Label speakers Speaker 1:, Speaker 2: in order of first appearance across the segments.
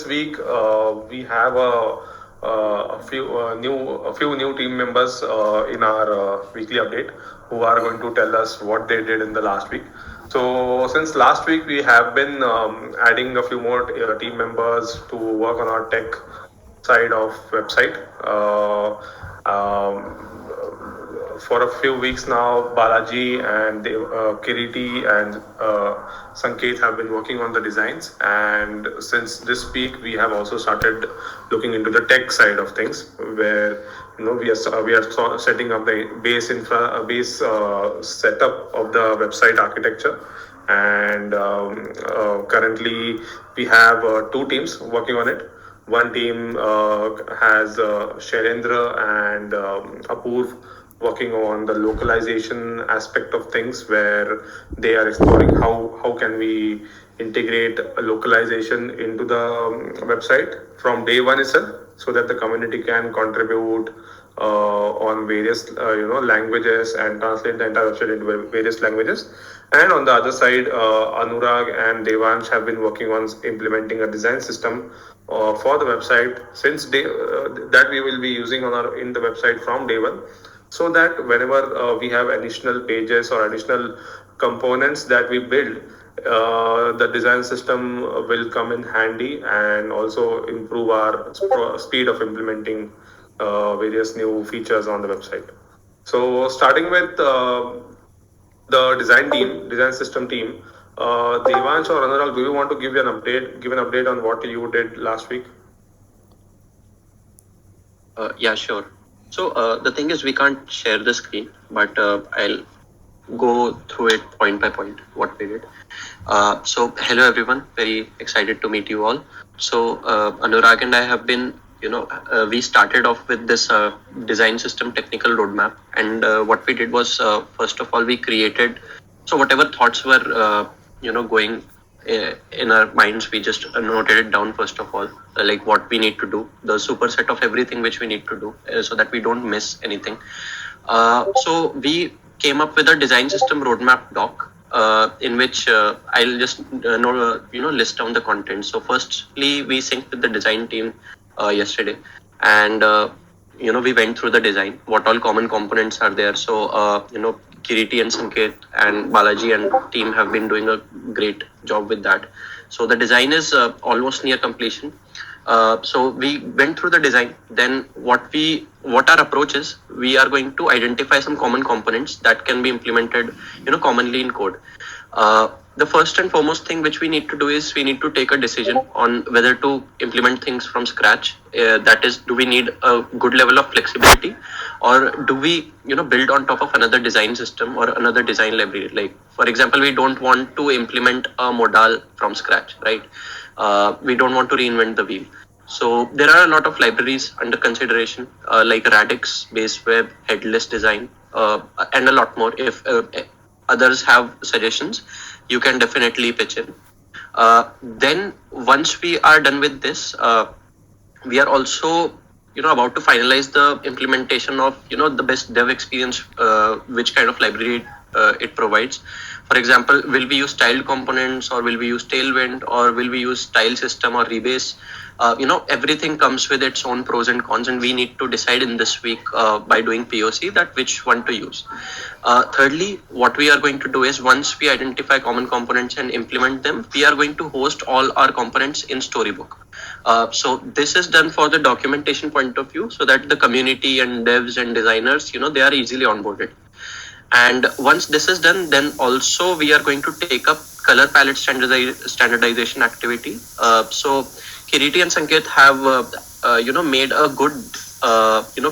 Speaker 1: this week we have a few new team members in our weekly update who are going to tell us what they did in the last week. So since last week we have been adding a few more team members to work on our tech side of website. For a few weeks now, Balaji and Kiriti and Sanket have been working on the designs, and since this week we have also started looking into the tech side of things, where we are setting up the base setup of the website architecture. And currently we have two teams working on it. One team has Shailendra and Apurv working on the localization aspect of things, where they are exploring how can we integrate a localization into the website from day one itself, so that the community can contribute on various languages and translate the entire website into various languages. And on the other side, Anurag and Devansh have been working on implementing a design system for the website since that we will be using in the website from day one, so that whenever we have additional pages or additional components that we build, the design system will come in handy and also improve our speed of implementing various new features on the website. So starting with the design system team, Devansh or Anurag, do you want to give an update on what you did last week?
Speaker 2: Yeah, sure. So the thing is, we can't share the screen, but I'll go through it point by point what we did. So hello everyone, very excited to meet you all. So Anurag and I have been, we started off with this design system technical roadmap, and what we did was first of all we created. So whatever thoughts were going in our minds, we just noted it down first of all, like what we need to do, the superset of everything which we need to do, so that we don't miss anything. So we came up with a design system roadmap doc, in which I'll just list down the content. So firstly, we synced with the design team yesterday, and we went through the design, what all common components are there. So Kiriti and Sanket and Balaji and team have been doing a great job with that. So the design is almost near completion. So we went through the design. Then what our approach is, we are going to identify some common components that can be implemented, commonly in code. The first and foremost thing which we need to do is we need to take a decision on whether to implement things from scratch. That is, do we need a good level of flexibility, or do we build on top of another design system or another design library? Like, for example, we don't want to implement a modal from scratch, right? We don't want to reinvent the wheel. So there are a lot of libraries under consideration, like Radix, Base Web, Headless Design, and a lot more. If others have suggestions, you can definitely pitch in. Then once we are done with this, we are also about to finalize the implementation of the best dev experience, which kind of library it provides. For example, will we use styled components, or will we use Tailwind, or will we use style system or rebase? Everything comes with its own pros and cons, and we need to decide in this week by doing POC that which one to use. Thirdly, what we are going to do is, once we identify common components and implement them, we are going to host all our components in Storybook. So this is done for the documentation point of view, so that the community and devs and designers, they are easily onboarded. And once this is done, then also we are going to take up color palette standardization activity. So Kiriti and Sanket have made a good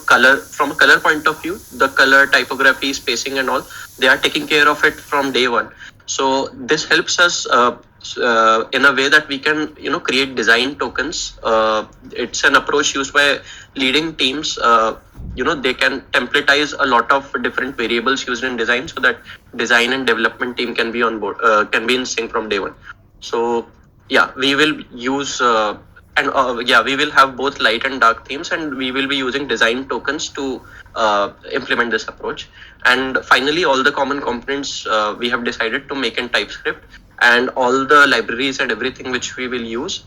Speaker 2: color, from a color point of view, the color, typography, spacing and all, they are taking care of it from day one. So this helps us in a way that we can create design tokens. It's an approach used by leading teams. They can templatize a lot of different variables used in design, so that design and development team can be on board, can be in sync from day one. So yeah, we will use we will have both light and dark themes, and we will be using design tokens to implement this approach. And finally, all the common components we have decided to make in TypeScript, and all the libraries and everything which we will use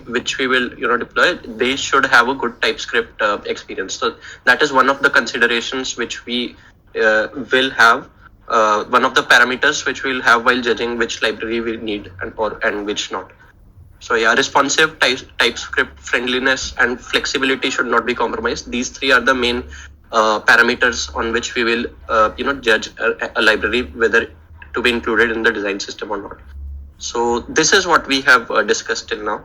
Speaker 2: which we will deploy, they should have a good TypeScript experience. So that is one of the considerations which we will have. One of the parameters which we'll have while judging which library we need and which not. So yeah, responsive TypeScript friendliness and flexibility should not be compromised. These three are the main parameters on which we will judge a library whether to be included in the design system or not. So this is what we have discussed till now,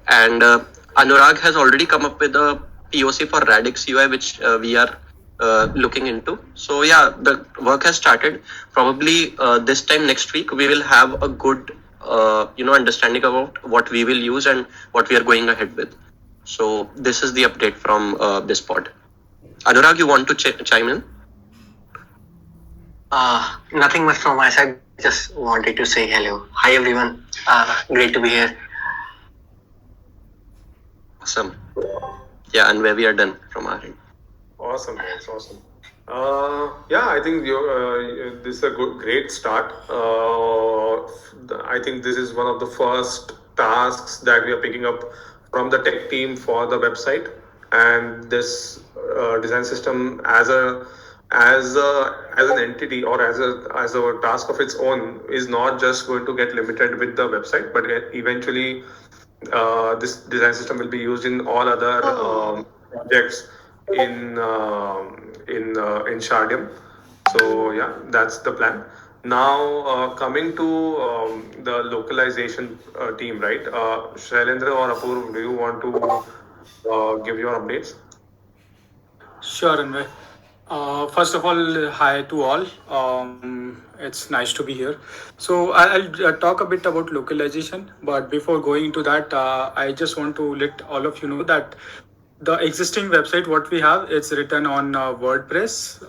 Speaker 2: and Anurag has already come up with a POC for Radix UI, which we are looking into. So yeah, the work has started. Probably this time next week we will have a good understanding about what we will use and what we are going ahead with. So this is the update from this pod. Anurag, you want to chime in?
Speaker 3: Nothing much from my side. Just wanted to say hello. Hi everyone. Great to be here.
Speaker 2: Awesome. Yeah, and where we are done from our end.
Speaker 1: Awesome, guys. Awesome. Yeah, I think this is a great start. I think this is one of the first tasks that we are picking up from the tech team for the website, and this design system as an entity or as a task of its own is not just going to get limited with the website, but eventually this design system will be used in all other projects in Shardeum. So yeah, that's the plan. Now coming to the localization team, right? Shailendra or Apurv, do you want to give your updates?
Speaker 4: Sure, Anvay. First of all, hi to all. It's nice to be here. So I'll talk a bit about localization, but before going into that, I just want to let all of you know that the existing website what we have it's written on WordPress.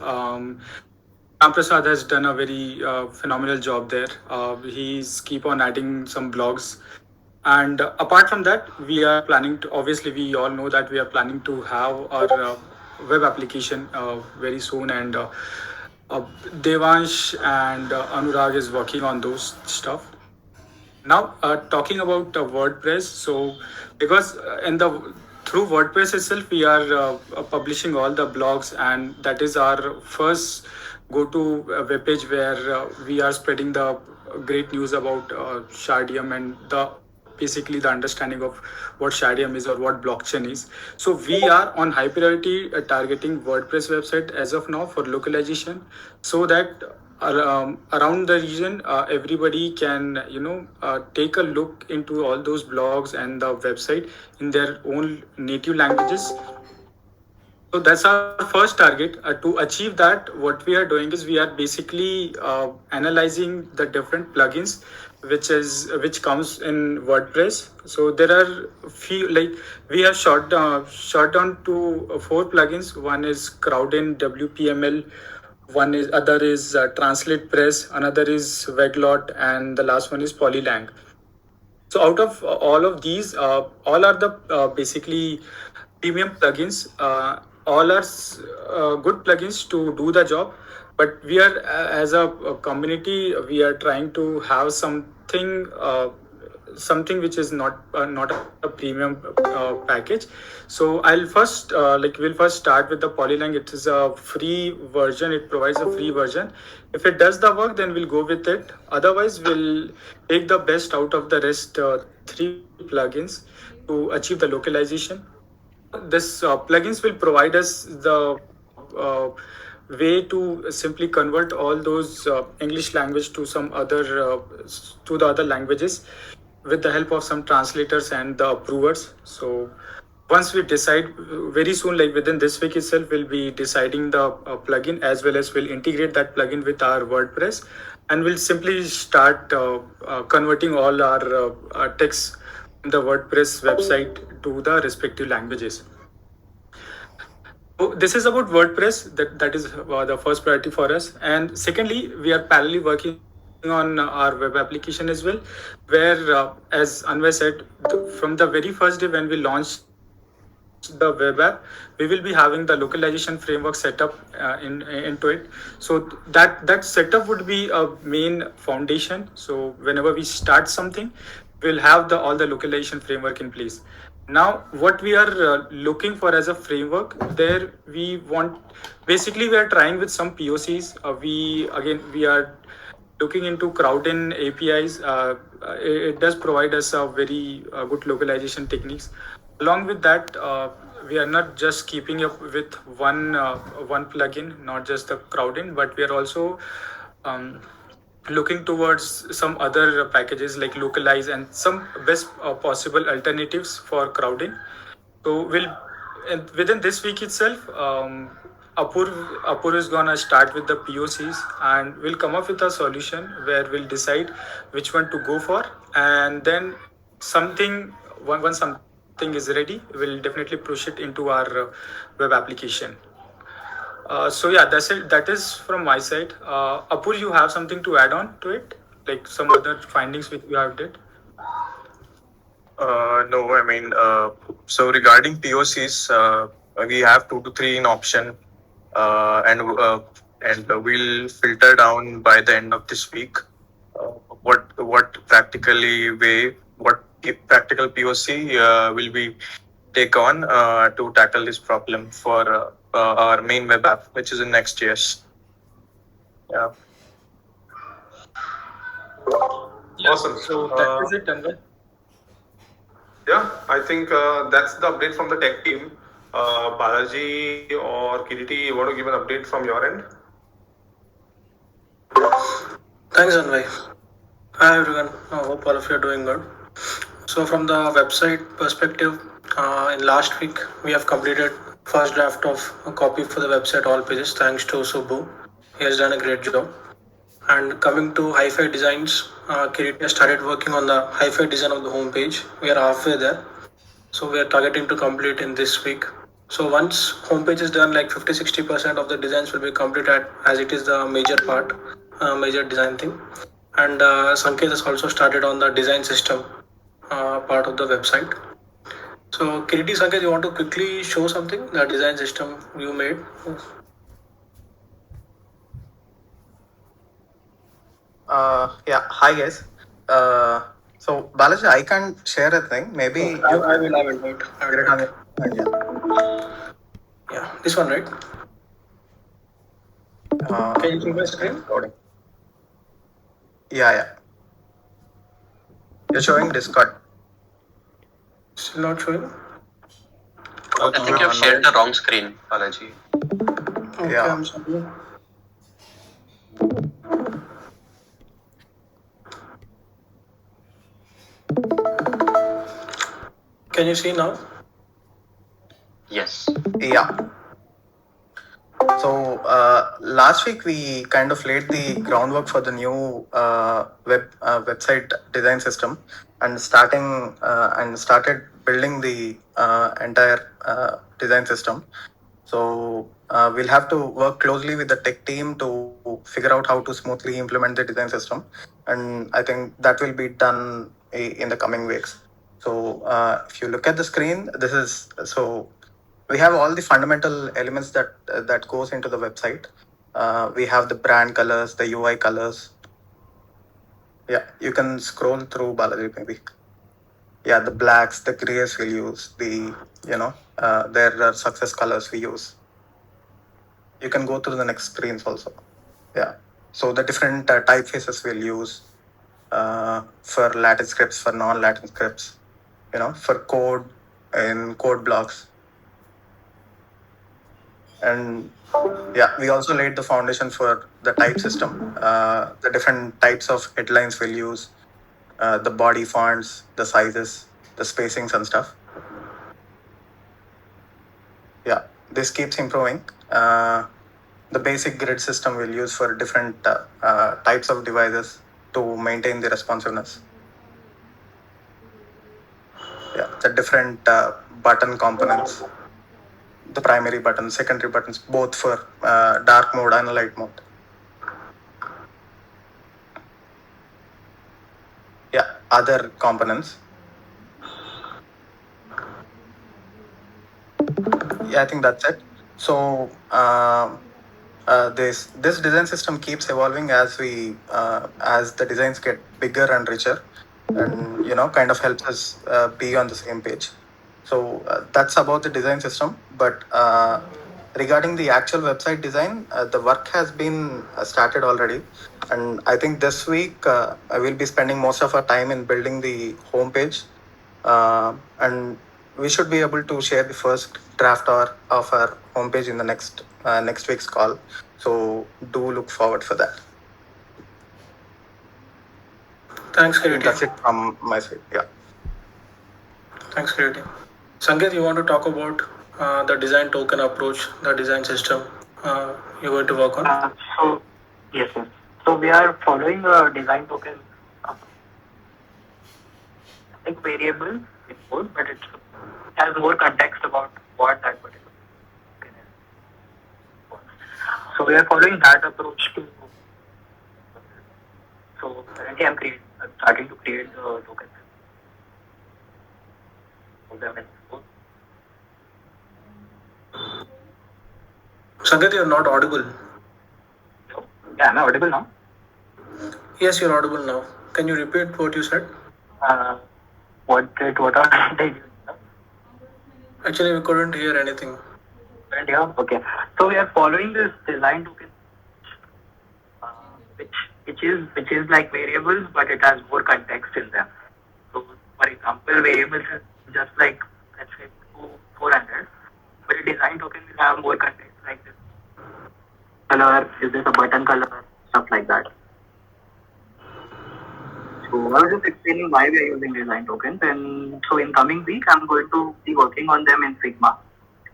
Speaker 4: Prasad has done a very phenomenal job there. He's keep on adding some blogs, and apart from that, we are planning to. Obviously, we all know that we are planning to have our web application very soon, and Devansh and Anurag is working on those stuff. Now, talking about WordPress, so because in the through WordPress itself, we are publishing all the blogs, and that is our first go-to webpage where we are spreading the great news about Shardeum and the basically the understanding of what Shardeum is or what blockchain is. So we are on high priority targeting WordPress website as of now for localization, so that around the region everybody can take a look into all those blogs and the website in their own native languages. So that's our first target. To achieve that, what we are doing is we are basically analyzing the different plugins which comes in WordPress. So there are few, like we have short down to four plugins. One is Crowdin WPML, one is other is Translate Press, another is Weglot, and the last one is Polylang. So out of all of these, all are the basically premium plugins. All are good plugins to do the job, but we are as a community we are trying to have something which is not a premium package. So I'll first we'll first start with the Polylang. It is a free version. It provides a free version. If it does the work, then we'll go with it. Otherwise, we'll take the best out of the rest three plugins to achieve the localization. This plugins will provide us the way to simply convert all those English language to some other to the other languages with the help of some translators and the approvers. So once we decide very soon, like within this week itself, we'll be deciding the plugin, as well as we'll integrate that plugin with our WordPress, and we'll simply start converting all our text from the WordPress website to the respective languages. So this is about WordPress. That is the first priority for us. And secondly, we are parallelly working on our web application as well, where as Anvay said, from the very first day when we launched the web app, we will be having the localization framework set up into it. So that setup would be a main foundation. So whenever we start something, will have the all the localization framework in place. Now what we are looking for as a framework, there we want, basically we are trying with some POCs. We are looking into crowd-in APIs. It does provide us a very good localization techniques. Along with that, we are not just keeping up with one plugin, not just the crowd-in, but we are also um, looking towards some other packages like localize and some best possible alternatives for crowding. So we'll, and within this week itself, Apur is gonna start with the POCs and we'll come up with a solution where we'll decide which one to go for, and then something once something is ready, we'll definitely push it into our web application. So yeah, that's it. That is from my side. Apur, you have something to add on to it, like some other findings which you have did?
Speaker 1: No, I mean, so regarding POCs, we have 2 to 3 in option, and we'll filter down by the end of this week. Uh, what practically way, what practical POC will we take on to tackle this problem for our main web app, which is in Next.js. Yeah. Awesome.
Speaker 4: So that is it, Anwar.
Speaker 1: Yeah, I think that's the update from the tech team. Balaji or Kiriti, you want to give an update from your end?
Speaker 5: Thanks, Anvay. Hi, everyone. I hope all of you are doing good. So, from the website perspective, in last week we have completed first draft of a copy for the website all pages. Thanks to Subbu, he has done a great job. And coming to hi-fi designs, Kiriti has started working on the hi-fi design of the homepage. We are halfway there, so we are targeting to complete in this week. So once homepage is done, like 50-60% of the designs will be completed, as it is the major part, major design thing. And Sanket has also started on the design system part of the website. So Kiriti, Sanket, you want to quickly show something, the design system you made?
Speaker 6: Yeah. Hi guys. So Balaji, I can share a thing. Maybe
Speaker 5: I will do it. I will
Speaker 6: get it
Speaker 5: do
Speaker 6: on
Speaker 5: it.
Speaker 6: yeah.
Speaker 5: Yeah, this one, right? Can you see my screen?
Speaker 6: Loading. Yeah. You're showing Discord.
Speaker 5: Still not showing?
Speaker 2: I think you've shared the wrong screen, Balaji.
Speaker 5: Okay,
Speaker 6: Yeah.
Speaker 5: I'm sorry. Can you see now?
Speaker 2: Yes.
Speaker 6: Yeah. So last week we kind of laid the groundwork for the new website design system, and started building the entire design system. So we'll have to work closely with the tech team to figure out how to smoothly implement the design system, and I think that will be done in the coming weeks. So if you look at the screen, this is so we have all the fundamental elements that goes into the website. We have the brand colors, the UI colors. Yeah, you can scroll through Balaji maybe. Yeah, the blacks, the grays we'll use. There are success colors we use. You can go through the next screens also. Yeah. So the different typefaces we'll use for Latin scripts, for non-Latin scripts, for code in code blocks. And yeah, we also laid the foundation for the type system, the different types of headlines we'll use, the body fonts, the sizes, the spacings and stuff. Yeah, this keeps improving. The basic grid system we'll use for different types of devices to maintain the responsiveness. Yeah, the different button components, the primary buttons, secondary buttons, both for dark mode and light mode. Yeah, other components. Yeah, I think that's it. So this design system keeps evolving as the designs get bigger and richer. and kind of helps us be on the same page. So that's about the design system. But regarding the actual website design, the work has been started already, and I think this week I will be spending most of our time in building the homepage, and we should be able to share the first draft of our homepage in the next week's call. So do look forward for that.
Speaker 5: Thanks,
Speaker 6: I think
Speaker 5: Kiriti.
Speaker 6: that's it from my side. Yeah.
Speaker 5: Thanks, Kiriti. Sanket, you want to talk about the design token approach, the design system you're going to work on?
Speaker 3: So yes, yes. So we are following a design token, like variable in code, but it has more context about what that particular token is. So we are following that approach to. So currently, I'm starting to create the tokens of them in code.
Speaker 5: Sanket, you're not audible.
Speaker 3: So, yeah, am I audible now?
Speaker 5: Yes, you're audible now. Can you repeat what you said?
Speaker 3: Uh, what are they doing now?
Speaker 5: Actually, we couldn't hear anything.
Speaker 3: And yeah, okay. So we are following this design token, uh, which is like variables, but it has more context in them. So, for example, variables is just like let's say 400, but a design token will have more context like this color, is this a button color, stuff like that. So I was just explaining why we are using design tokens, and so in coming week I'm going to be working on them in Figma,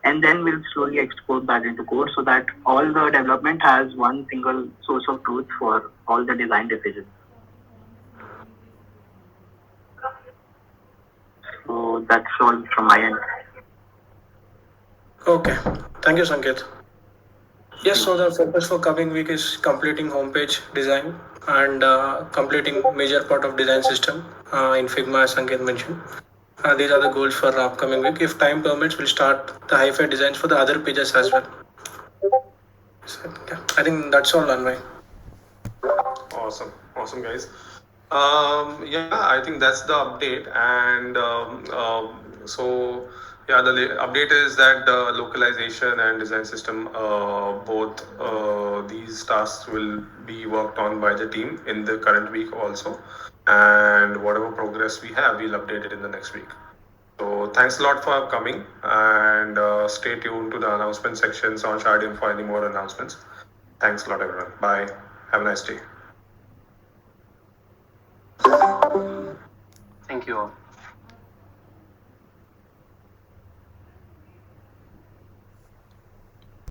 Speaker 3: and then we'll slowly export that into code so that all the development has one single source of truth for all the design decisions. So that's all from my end.
Speaker 5: Okay. Thank you, Sanket. Yes, so the focus for coming week is completing homepage design and completing major part of design system in Figma, as Sanket mentioned. These are the goals for upcoming week. If time permits, we'll start the hi-fi designs for the other pages as well. So, yeah, I think that's all, Anvay.
Speaker 1: Awesome, guys. Yeah, I think that's the update, and so yeah, the update is that the localization and design system, both these tasks will be worked on by the team in the current week also, and whatever progress we have, we'll update it in the next week. So thanks a lot for coming, and stay tuned to the announcement sections on Shardeum for any more announcements. Thanks a lot, everyone. Bye. Have a nice day.